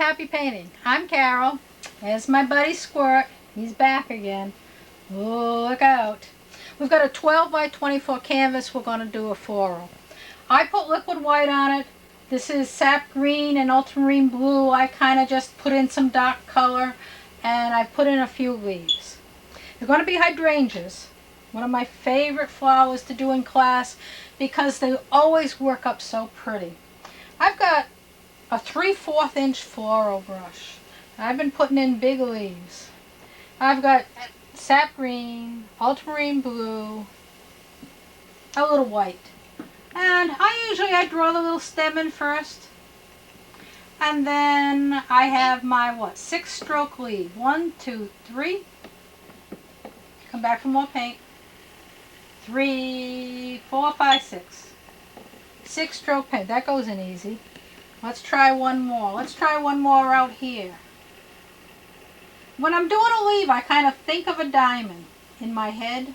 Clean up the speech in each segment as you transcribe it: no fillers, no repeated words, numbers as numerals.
happy painting. I'm Carol. There's my buddy Squirt. He's back again. Oh, look out. We've got a 12 by 24 canvas. We're going to do a floral. I put liquid white on it. This is sap green and ultramarine blue. I kind of just put in some dark color and I put in a few leaves. They're going to be hydrangeas. One of my favorite flowers to do in class because they always work up so pretty. I've got a 3/4 inch floral brush. I've been putting in big leaves. I've got sap green, ultramarine blue, a little white. And I draw the little stem in first. And then I have my 6-stroke lead. 1, 2, 3. Come back for more paint. 3, 4, 5, 6. 6-stroke paint. That goes in easy. Let's try one more. Let's try one more out here. When I'm doing a leaf, I kind of think of a diamond in my head.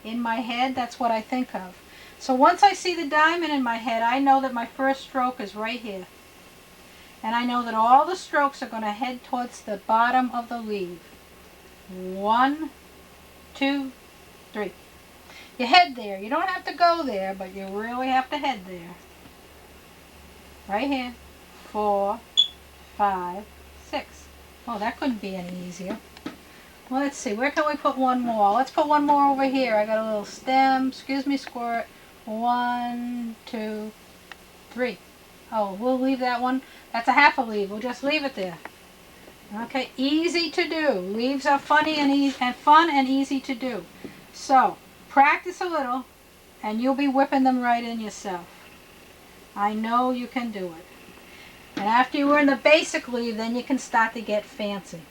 In my head, that's what I think of. So once I see the diamond in my head, I know that my first stroke is right here. And I know that all the strokes are going to head towards the bottom of the leaf. 1, 2, 3. You head there. You don't have to go there, but you really have to head there. Right here. 4, 5, 6. Oh, that couldn't be any easier. Well, let's see. Where can we put one more? Let's put one more over here. I got a little stem. Excuse me, Squirt. 1, 2, 3. Oh, we'll leave that one. That's a half a leaf. We'll just leave it there. Okay, easy to do. Leaves are funny and fun and easy to do. So, practice a little, and you'll be whipping them right in yourself. I know you can do it. And after you learn the basic leaf, then you can start to get fancy.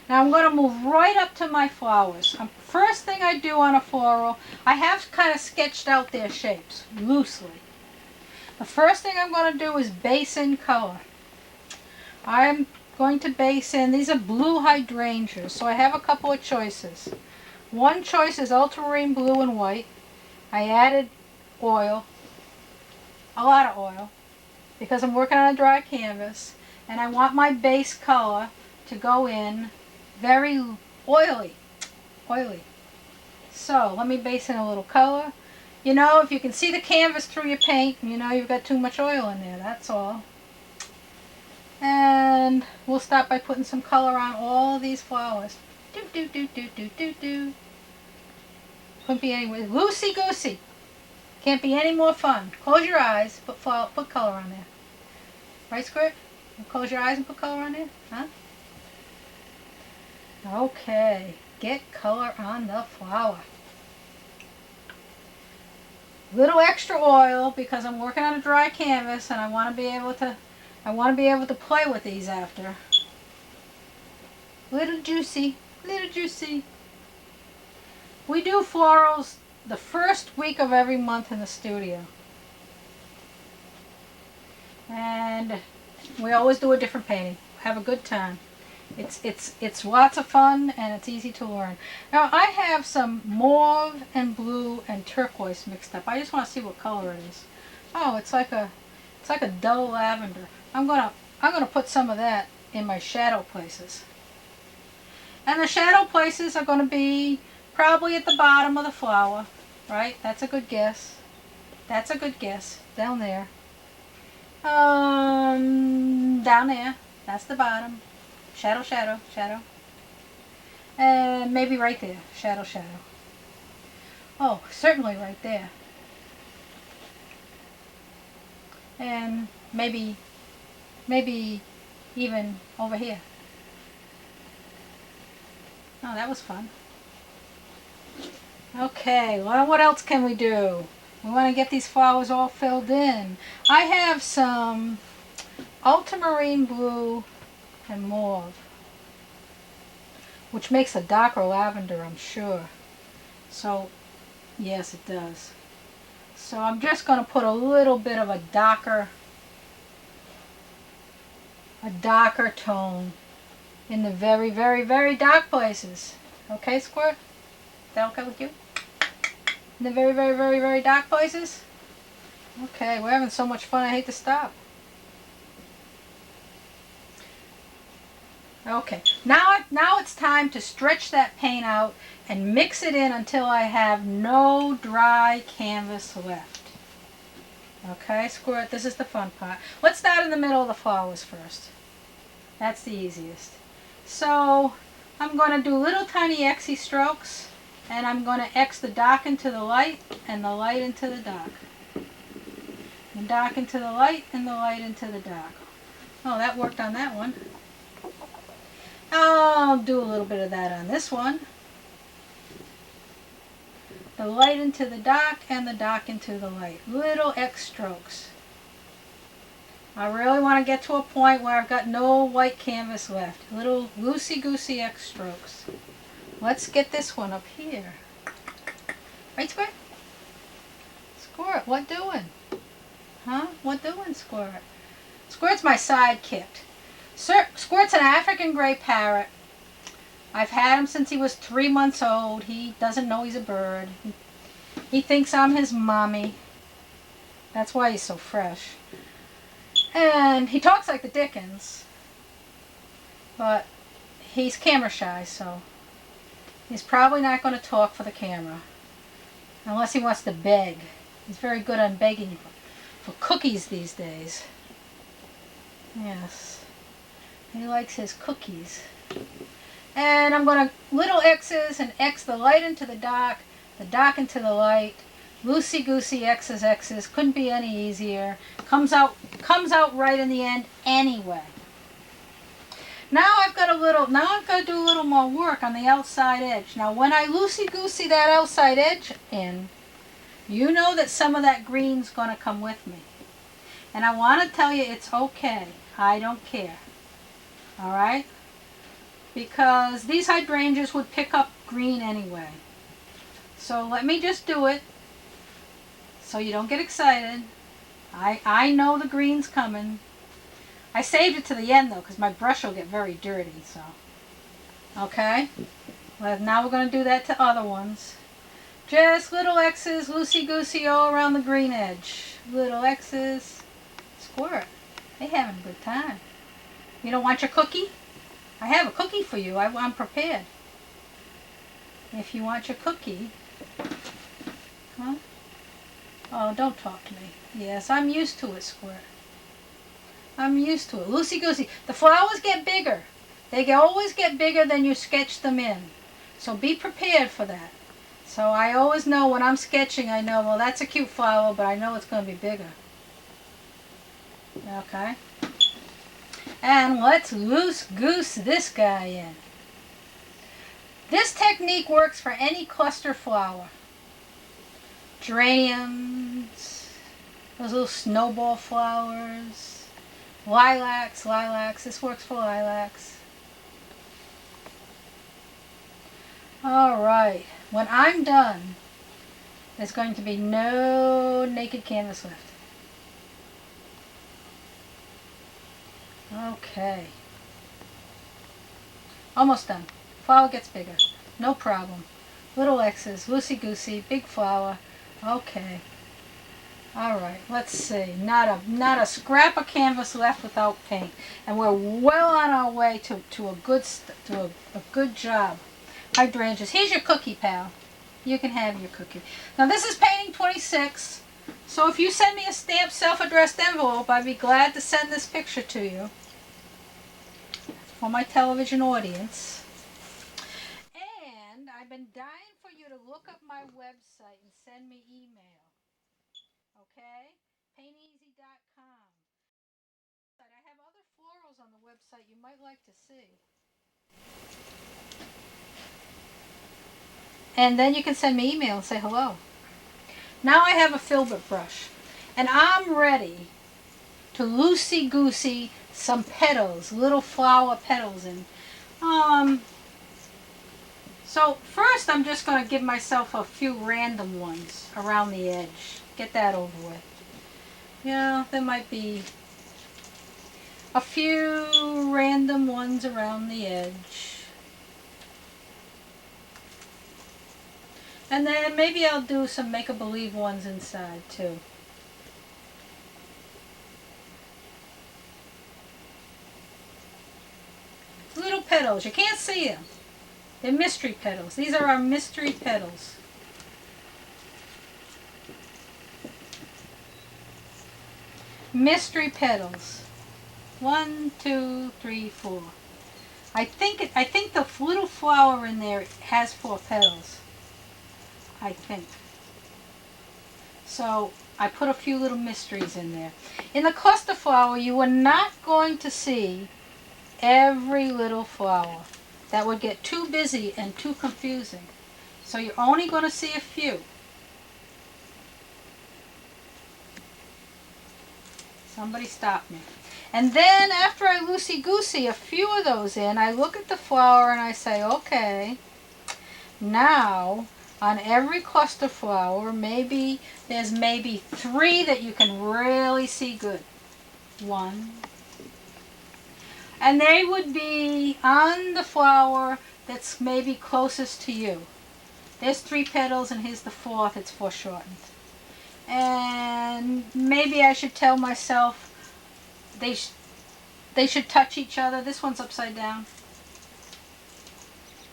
Now I'm going to move right up to my flowers. First thing I do on a floral, I have kind of sketched out their shapes, loosely. The first thing I'm going to do is base in color. I'm going to base in, these are blue hydrangeas, so I have a couple of choices. One choice is ultramarine blue and white. I added oil, a lot of oil, because I'm working on a dry canvas, and I want my base color to go in very oily. So let me base in a little color. You know, if you can see the canvas through your paint, you know you've got too much oil in there, that's all. And we'll start by putting some color on all of these flowers. Do do do do do do do. Couldn't be any loosey-goosey. Can't be any more fun. Close your eyes, put color on there. Right, Squirt? Close your eyes and put color on there? Huh? Okay, get color on the flower. Little extra oil because I'm working on a dry canvas and I want to be able to play with these after. Little juicy, little juicy. We do florals the first week of every month in the studio. And we always do a different painting. Have a good time. It's lots of fun and it's easy to learn. Now I have some mauve and blue and turquoise mixed up. I just want to see what color it is. Oh, it's like a dull lavender. I'm gonna put some of that in my shadow places. And the shadow places are going to be probably at the bottom of the flower, right? That's a good guess. That's a good guess. Down there. Down there. That's the bottom. Shadow, shadow, shadow. And maybe right there. Shadow, shadow. Oh, certainly right there. And maybe even over here. Oh, that was fun. Okay, well, what else can we do? We want to get these flowers all filled in. I have some ultramarine blue and mauve, which makes a darker lavender, I'm sure. So, yes, it does. So I'm just going to put a little bit of a darker tone in the very, very, very dark places. Okay, Squirt? Is that okay with you? In the very, very, very, very dark places? Okay, we're having so much fun, I hate to stop. Okay, now it's time to stretch that paint out and mix it in until I have no dry canvas left. Okay, Squirt, this is the fun part. Let's start in the middle of the flowers first. That's the easiest. So I'm going to do little tiny Xy strokes, and I'm going to X the dark into the light and the light into the dark. The dark into the light and the light into the dark. Oh, that worked on that one. I'll do a little bit of that on this one. The light into the dark and the dark into the light. Little X strokes. I really want to get to a point where I've got no white canvas left. Little loosey-goosey X strokes. Let's get this one up here. Right, Squirt? Squirt, what doing? Huh? What doing, Squirt? Squirt's my sidekick. Squirt's an African gray parrot. I've had him since he was 3 months old. He doesn't know he's a bird. He thinks I'm his mommy. That's why he's so fresh. And he talks like the Dickens. But he's camera shy, so he's probably not going to talk for the camera. Unless he wants to beg. He's very good on begging for cookies these days. Yes. He likes his cookies. And I'm going to little X's and X the light into the dark into the light. Loosey-goosey X's, X's. Couldn't be any easier. Comes out right in the end anyway. Now I've got to do a little more work on the outside edge. Now when I loosey-goosey that outside edge in, you know that some of that green's going to come with me. And I want to tell you it's okay. I don't care. Alright? Because these hydrangeas would pick up green anyway. So let me just do it so you don't get excited. I know the green's coming. I saved it to the end though because my brush will get very dirty. So, okay? Well, now we're going to do that to other ones. Just little X's, loosey-goosey all around the green edge. Little X's. Squirt. They having a good time. You don't want your cookie? I have a cookie for you. I'm prepared. If you want your cookie. Huh? Oh, don't talk to me. Yes, I'm used to it, Squirt. I'm used to it. Loosey-goosey. The flowers get bigger. They always get bigger than you sketch them in. So be prepared for that. So I always know when I'm sketching, I know, well, that's a cute flower, but I know it's going to be bigger. Okay? And let's loose goose this guy in. This technique works for any cluster flower. Geraniums, those little snowball flowers, lilacs, this works for lilacs. Alright, when I'm done, there's going to be no naked canvas left. Okay. Almost done. Flower gets bigger. No problem. Little X's, loosey-goosey, big flower. Okay. Alright, let's see. Not a scrap of canvas left without paint. And we're well on our way to a good job. Hydrangeas. Here's your cookie, pal. You can have your cookie. Now this is painting 26. So if you send me a stamped self-addressed envelope, I'd be glad to send this picture to you for my television audience. And I've been dying for you to look up my website and send me email. Okay? Painteasy.com. I have other florals on the website you might like to see. And then you can send me email and say hello. Now I have a filbert brush. And I'm ready to loosey-goosey some petals, little flower petals in. So first I'm just going to give myself a few random ones around the edge. Get that over with. Yeah, there might be a few random ones around the edge. And then maybe I'll do some make-a-believe ones inside too. Little petals. You can't see them. They're mystery petals. These are our mystery petals. Mystery petals. 1, 2, 3, 4. I think the little flower in there has 4 petals. I think. So I put a few little mysteries in there. In the cluster flower, you are not going to see every little flower. That would get too busy and too confusing. So you're only going to see a few. Somebody stop me. And then after I loosey-goosey a few of those in, I look at the flower and I say, okay, now on every cluster flower, there's maybe 3 that you can really see good. 1. And they would be on the flower that's maybe closest to you. There's 3 petals and here's the 4th, it's foreshortened. And maybe I should tell myself they should touch each other. This one's upside down.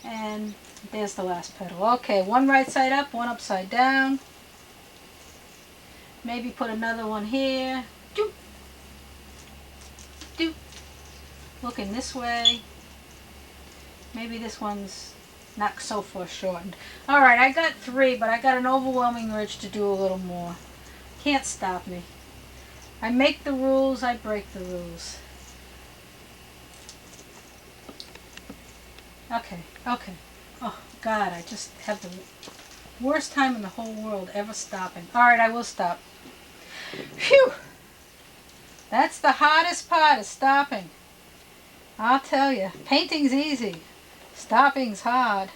And there's the last petal. Okay, one right side up, one upside down. Maybe put another one here. Doop. Doop. Looking this way. Maybe this one's not so foreshortened. Alright, I got 3, but I got an overwhelming urge to do a little more. Can't stop me. I make the rules, I break the rules. Okay. Oh, God, I just have the worst time in the whole world ever stopping. Alright, I will stop. Phew! That's the hardest part, is stopping. I'll tell you, painting's easy. Stopping's hard.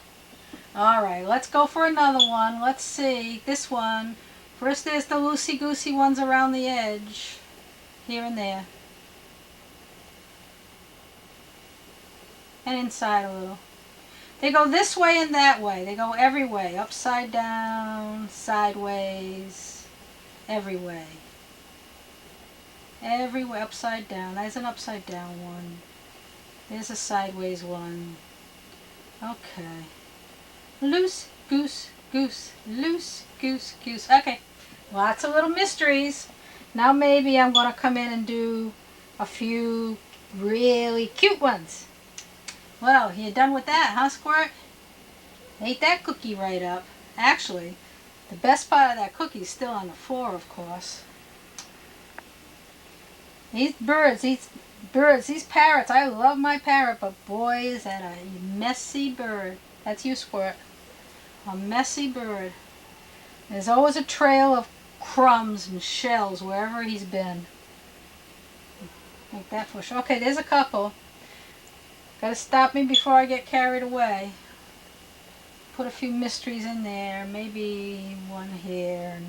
Alright, let's go for another one. Let's see. This one. First there's the loosey-goosey ones around the edge. Here and there. And inside a little. They go this way and that way. They go every way. Upside down, sideways, every way. Every way, upside down. There's an upside down one. There's a sideways one. Okay. Loose, goose, goose. Loose, goose, goose. Okay. Lots of little mysteries. Now maybe I'm going to come in and do a few really cute ones. Well, you done with that, huh, Squirt? Ate that cookie right up. Actually, the best part of that cookie is still on the floor, of course. These parrots, I love my parrot, but boy, is that a messy bird. That's you, Squirt. A messy bird. There's always a trail of crumbs and shells wherever he's been. Like that for sure. Okay, there's a couple. Gotta stop me before I get carried away. Put a few mysteries in there. Maybe one here, and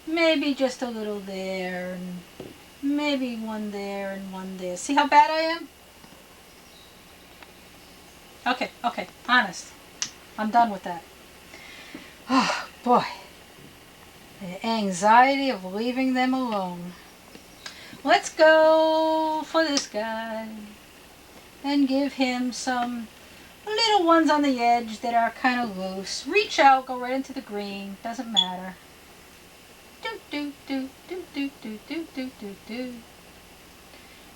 maybe just a little there, and maybe one there and one there. See how bad I am? Okay, honest. I'm done with that. Oh, boy. The anxiety of leaving them alone. Let's go for this guy and give him some little ones on the edge that are kind of loose. Reach out, go right into the green. Doesn't matter. Do, do, do, do, do, do, do, do, do, do.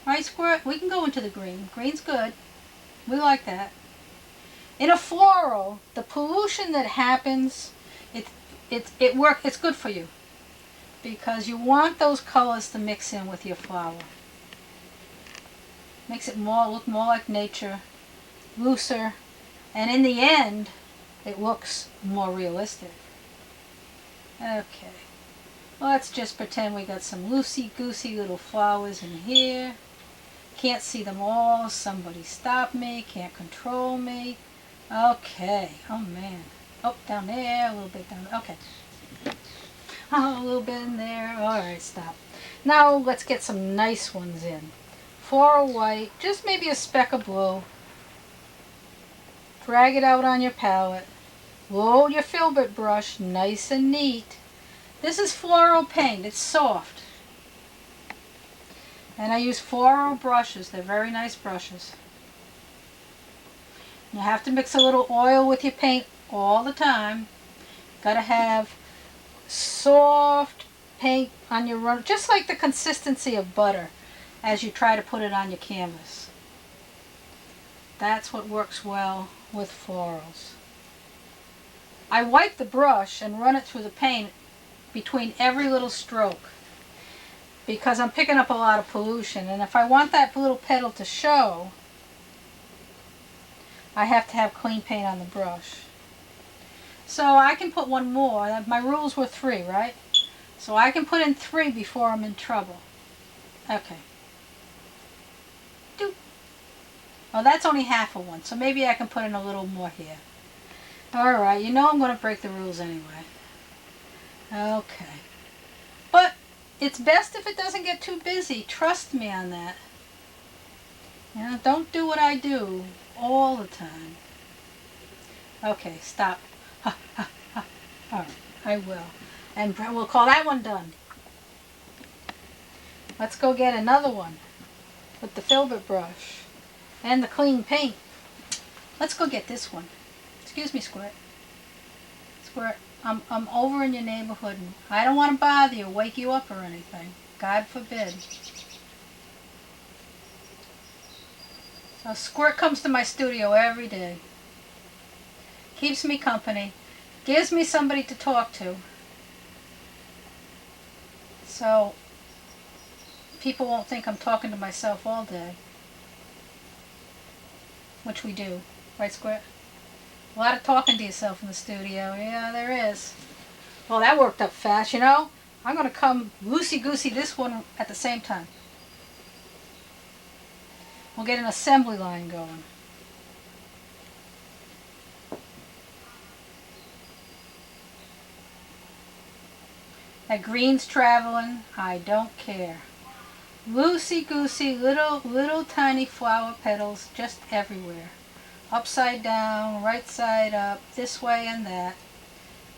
Alright, Squirt, we can go into the green. Green's good. We like that. In a floral, the pollution that happens, it's good for you. Because you want those colors to mix in with your flower. Makes it look more like nature, looser, and in the end, it looks more realistic. Okay, let's just pretend we got some loosey-goosey little flowers in here. Can't see them all. Somebody stop me. Can't control me. Okay. Oh, man. Oh, down there. A little bit down there. Okay. Oh, a little bit in there. Alright, stop. Now, let's get some nice ones in. Floral white. Just maybe a speck of blue. Drag it out on your palette. Load your filbert brush. Nice and neat. This is floral paint. It's soft. And I use floral brushes. They're very nice brushes. You have to mix a little oil with your paint all the time. Gotta have soft paint on your run, just like the consistency of butter as you try to put it on your canvas. That's what works well with florals. I wipe the brush and run it through the paint between every little stroke because I'm picking up a lot of pollution, and if I want that little petal to show, I have to have clean paint on the brush. So I can put one more. My rules were 3, right? So I can put in 3 before I'm in trouble. Okay. Doop. Oh, that's only half of one, so maybe I can put in a little more here. Alright, you know I'm going to break the rules anyway. Okay. But it's best if it doesn't get too busy. Trust me on that. You know, don't do what I do all the time. Okay, stop. Ha, ha, ha. Alright, I will. And we'll call that one done. Let's go get another one with the filbert brush and the clean paint. Let's go get this one. Excuse me, Squirt. Squirt, I'm over in your neighborhood and I don't want to bother you, wake you up or anything. God forbid. So Squirt comes to my studio every day. Keeps me company. Gives me somebody to talk to. So people won't think I'm talking to myself all day. Which we do. Right, Squirt? A lot of talking to yourself in the studio. Yeah, there is. Well, that worked up fast, you know. I'm going to come loosey-goosey this one at the same time. We'll get an assembly line going. That green's traveling. I don't care. Loosey-goosey, little tiny flower petals just everywhere. Upside down, right side up, this way and that,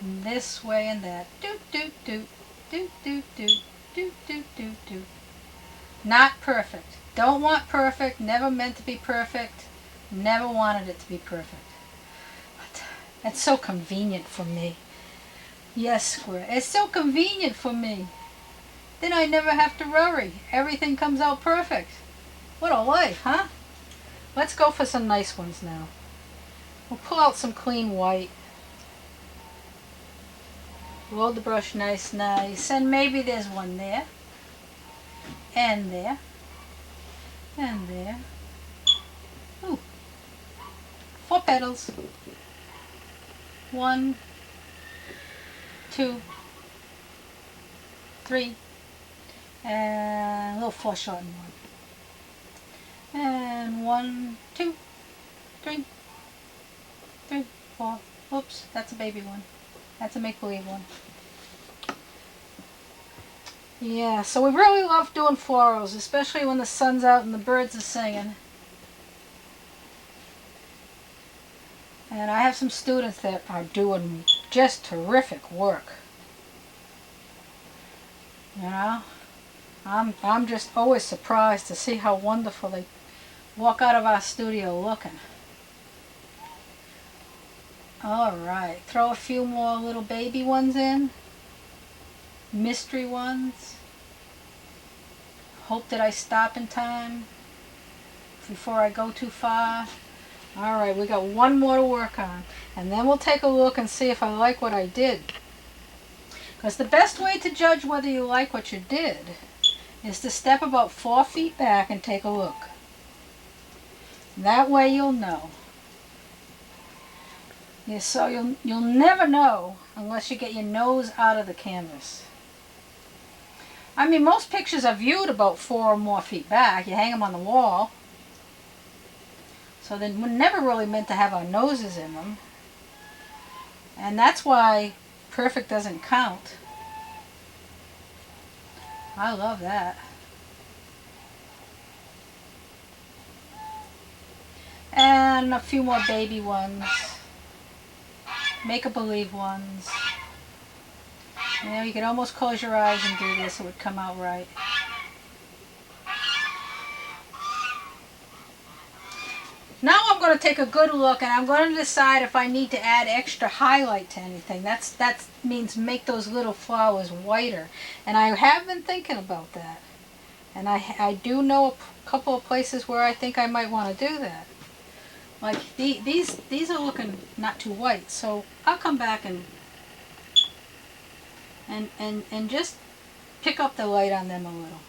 this way and that. Doot, doot, doot, doot, doot, doot, doot, doot, doot, doot. Not perfect. Don't want perfect, never meant to be perfect, never wanted it to be perfect. But it's so convenient for me. Yes, Squirt, it's so convenient for me. Then I never have to worry. Everything comes out perfect. What a life, huh? Let's go for some nice ones now. We'll pull out some clean white. Roll the brush nice. And maybe there's one there. And there. And there. Ooh. 4 petals. 1, 2, 3. And a little foreshortened one. And 1, 2, 3, 4. Oops, that's a baby one. That's a make-believe one. Yeah, so we really love doing florals, especially when the sun's out and the birds are singing. And I have some students that are doing just terrific work. You know, I'm just always surprised to see how wonderful they walk out of our studio looking. Alright, throw a few more little baby ones in. Mystery ones. Hope that I stop in time before I go too far. Alright, we got one more to work on. And then we'll take a look and see if I like what I did. Because the best way to judge whether you like what you did is to step about 4 feet back and take a look. That way you'll know. Yeah, so you'll never know unless you get your nose out of the canvas. I mean, most pictures are viewed about 4 or more feet back. You hang them on the wall. So then we're never really meant to have our noses in them. And that's why perfect doesn't count. I love that. And a few more baby ones. Make-a-believe ones. You know, you could almost close your eyes and do this, it would come out right. Now going to take a good look, and I'm going to decide if I need to add extra highlight to anything. That means make those little flowers whiter. And I have been thinking about that. And I do know a couple of places where I think I might want to do that. Like these are looking not too white, so I'll come back and just pick up the light on them a little.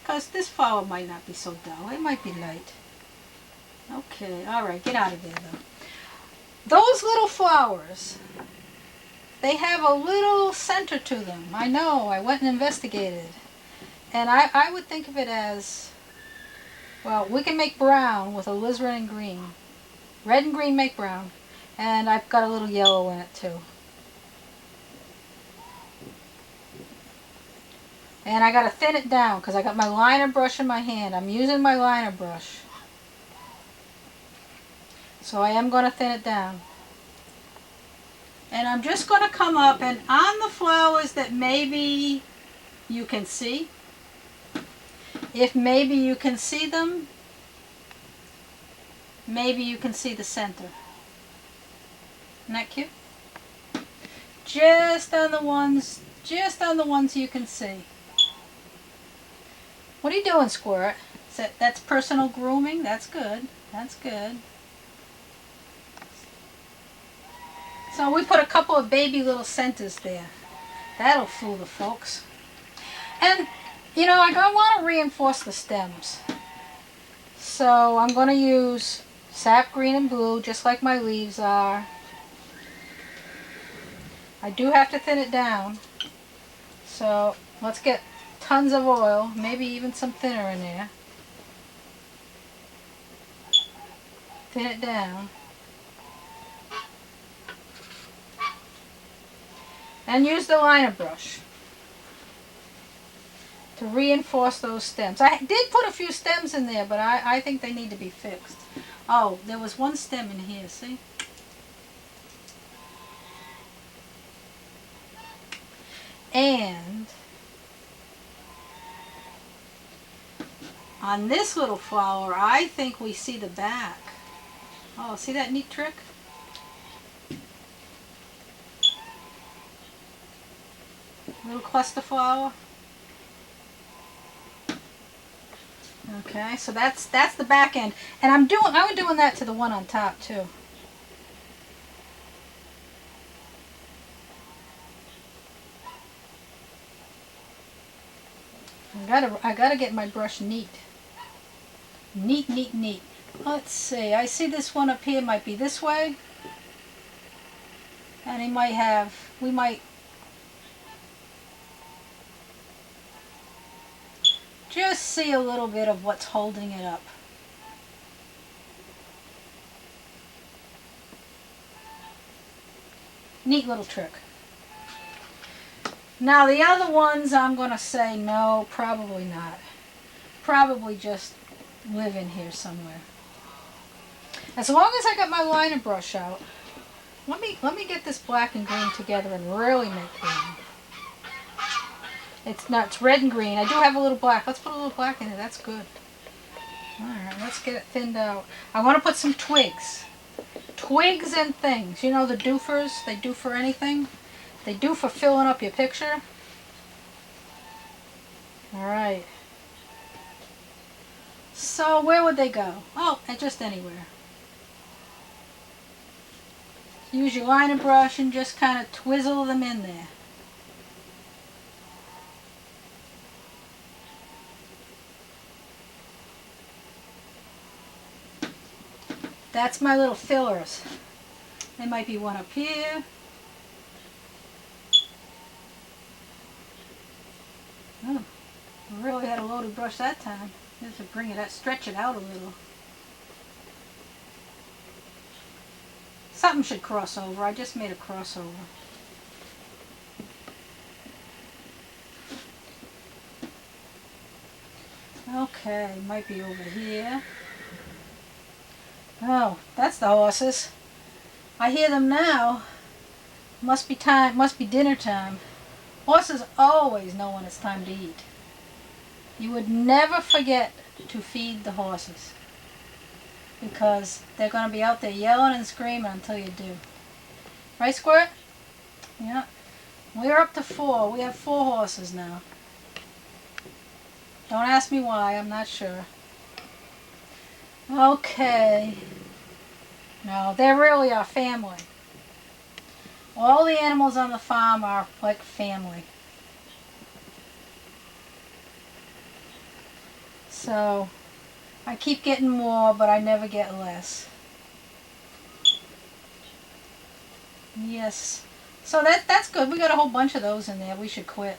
Because this flower might not be so dull. It might be light. Okay, alright, get out of there though. Those little flowers, they have a little center to them. I know, I went and investigated. And I would think of it as, well, we can make brown with alizarin and green. Red and green make brown. And I've got a little yellow in it too. And I got to thin it down because I got my liner brush in my hand. I'm using my liner brush. So I am going to thin it down. And I'm just going to come up and on the flowers that maybe you can see. If maybe you can see them, maybe you can see the center. Isn't that cute? Just on the ones you can see. What are you doing, Squirt? That's personal grooming? That's good. That's good. So we put a couple of baby little centers there. That'll fool the folks. And, you know, I want to reinforce the stems. So I'm going to use sap green and blue, just like my leaves are. I do have to thin it down. So let's get tons of oil, maybe even some thinner in there. Thin it down. And use the liner brush to reinforce those stems. I did put a few stems in there, but I think they need to be fixed. Oh, there was one stem in here, see? And on this little flower, I think we see the back. Oh, see that neat trick? Little cluster flower. Okay, so that's the back end. And I'm doing that to the one on top too. I gotta get my brush neat. Neat, neat, neat. Let's see. I see this one up here might be this way. And we might just see a little bit of what's holding it up. Neat little trick. Now the other ones I'm going to say no, probably not. Probably just live in here somewhere. As long as I got my liner brush out, let me get this black and green together and really make green. It's red and green. I do have a little black. Let's put a little black in it. That's good. Alright, let's get it thinned out. I want to put some twigs. Twigs and things. You know the doofers? They do for anything. They do for filling up your picture. Alright. So where would they go? Oh, just anywhere. Use your liner brush and just kind of twizzle them in there. That's my little fillers. There might be one up here. Oh, I really had a loaded brush that time. Just to bring it, stretch it out a little. Something should cross over. I just made a crossover. Okay, might be over here. Oh, that's the horses. I hear them now. Must be time. Must be dinner time. Horses always know when it's time to eat. You would never forget to feed the horses because they're going to be out there yelling and screaming until you do. Right, Squirt? Yeah. We're up to 4. We have 4 horses now. Don't ask me why, I'm not sure. Okay. No, they really are family. All the animals on the farm are like family. So, I keep getting more, but I never get less. Yes. So that's good. We got a whole bunch of those in there. We should quit.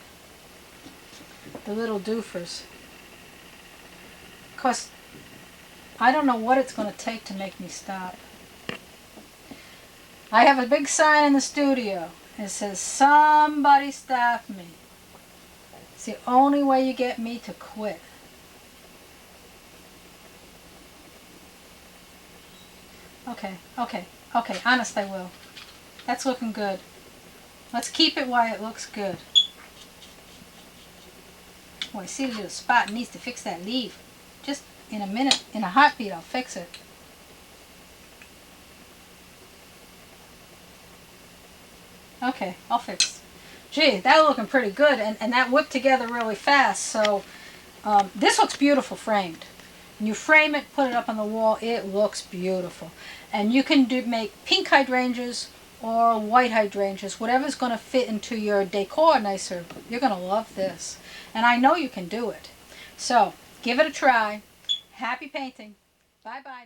The little doofers. Of course, I don't know what it's going to take to make me stop. I have a big sign in the studio. It says, somebody stop me. It's the only way you get me to quit. Okay, okay, okay, honest I will. That's looking good. Let's keep it while it looks good. Oh, I see a little spot. It needs to fix that leaf. Just in a minute, in a heartbeat, I'll fix it. Okay, I'll fix. Gee, that's looking pretty good, and that whipped together really fast. So this looks beautiful framed. When you frame it, put it up on the wall, it looks beautiful. And you can make pink hydrangeas or white hydrangeas, whatever's going to fit into your decor nicer. You're going to love this. And I know you can do it. So give it a try. Happy painting. Bye-bye.